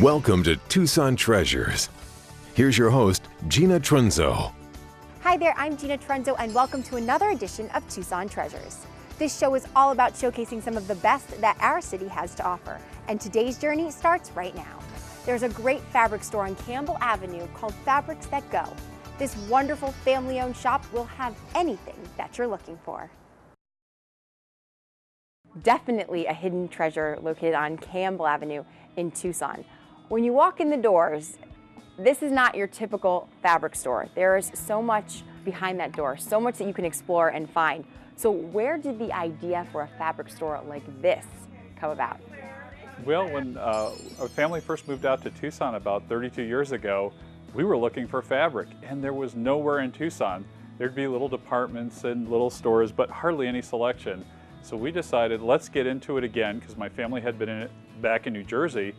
Welcome to Tucson Treasures. Here's your host, Gina Trunzo. Hi there, I'm Gina Trunzo, and welcome to another edition of Tucson Treasures. This show is all about showcasing some of the best that our city has to offer, and today's journey starts right now. There's a great fabric store on Campbell Avenue called Fabrics That Go. This wonderful family-owned shop will have anything that you're looking for. Definitely a hidden treasure located on Campbell Avenue in Tucson. When you walk in the doors, this is not your typical fabric store. There is so much behind that door, so much that you can explore and find. So where did the idea for a fabric store like this come about? Well, when our family first moved out to Tucson about 32 years ago, we were looking for fabric, and there was nowhere in Tucson. There'd be little departments and little stores, but hardly any selection. So we decided, let's get into it again, because my family had been in it back in New Jersey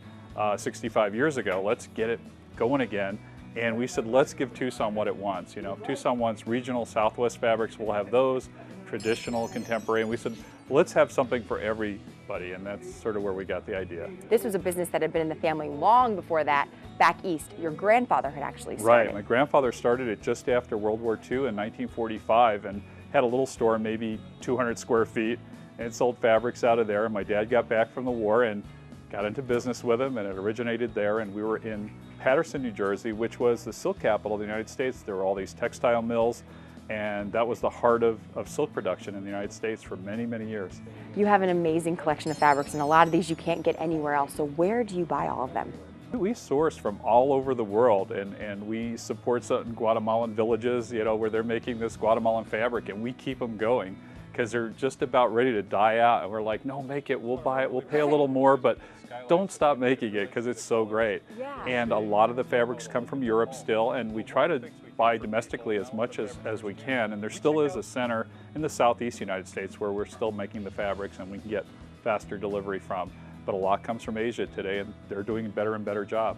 65 years ago. Let's get it going again. And we said, let's give Tucson what it wants. You know, if Tucson wants regional Southwest fabrics, we'll have those, traditional, contemporary. And we said, let's have something for everybody. And that's sort of where we got the idea. This was a business that had been in the family long before that, back east. Your grandfather had actually started. Right, my grandfather started it just after World War II in 1945 and had a little store, maybe 200 square feet, and sold fabrics out of there. And my dad got back from the war and got into business with him, and it originated there. And we were in Paterson, New Jersey, which was the silk capital of the United States. There were all these textile mills, and that was the heart of silk production in the United States for many, many years. You have an amazing collection of fabrics, and a lot of these you can't get anywhere else. So where do you buy all of them? We source from all over the world, and we support certain Guatemalan villages, you know, where they're making this Guatemalan fabric, and we keep them going because they're just about ready to die out. And we're like, no, make it, we'll buy it, we'll pay a little more, but don't stop making it because it's so great. Yeah. And a lot of the fabrics come from Europe still, and we try to buy domestically as much as we can. And there still is a center in the southeast United States where we're still making the fabrics and we can get faster delivery from. But a lot comes from Asia today, and they're doing a better and better job.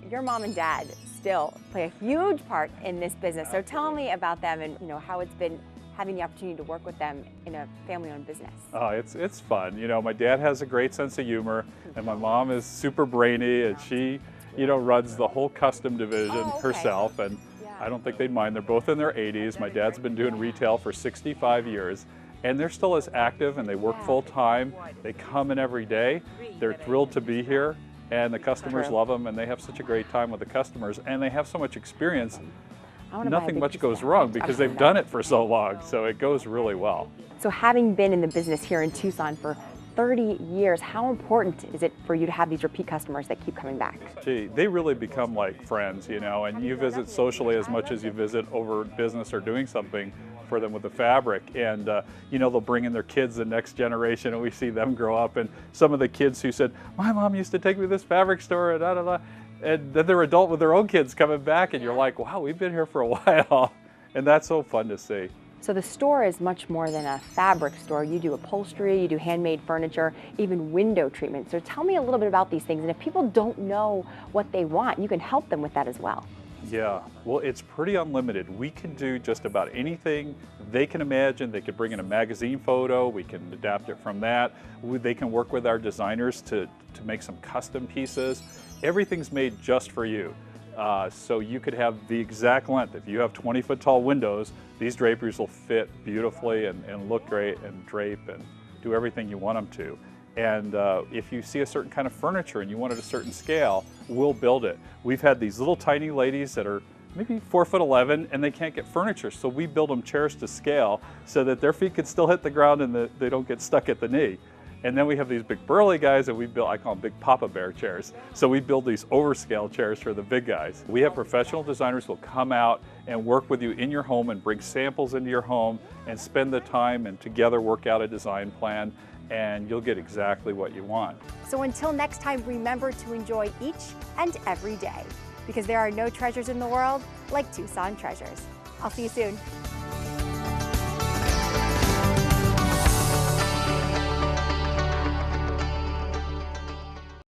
Your mom and dad still play a huge part in this business. So tell me about them and how it's been having the opportunity to work with them in a family-owned business. Oh, it's fun. You know, my dad has a great sense of humor, and my mom is super brainy, and she, runs the whole custom division herself, and I don't think they'd mind. They're both in their 80s. My dad's been doing retail for 65 years, and they're still as active, and they work full-time. They come in every day. They're thrilled to be here, and the customers love them, and they have such a great time with the customers, and they have so much experience. Nothing much goes wrong because they've done it for so long, so it goes really well. So having been in the business here in Tucson for 30 years, how important is it for you to have these repeat customers that keep coming back? Gee, they really become like friends, and you visit socially as much as you visit over business or doing something for them with the fabric. And they'll bring in their kids, the next generation, and we see them grow up. And some of the kids who said, my mom used to take me to this fabric store, and da da da. And then they're adult with their own kids coming back, and you're like, wow, we've been here for a while. And that's so fun to see. So the store is much more than a fabric store. You do upholstery, you do handmade furniture, even window treatment. So tell me a little bit about these things. And if people don't know what they want, you can help them with that as well. Yeah, well, it's pretty unlimited. We can do just about anything they can imagine. They could bring in a magazine photo. We can adapt it from that. They can work with our designers to make some custom pieces. Everything's made just for you. So you could have the exact length. If you have 20-foot tall windows, these draperies will fit beautifully and look great and drape and do everything you want them to. And if you see a certain kind of furniture and you want it a certain scale, we'll build it. We've had these little tiny ladies that are maybe 4'11" and they can't get furniture, so we build them chairs to scale so that their feet can still hit the ground and they don't get stuck at the knee. And then we have these big burly guys that we build, I call them big Papa Bear chairs. So we build these overscale chairs for the big guys. We have professional designers who will come out and work with you in your home and bring samples into your home and spend the time and together work out a design plan, and you'll get exactly what you want. So until next time, remember to enjoy each and every day, because there are no treasures in the world like Tucson Treasures. I'll see you soon.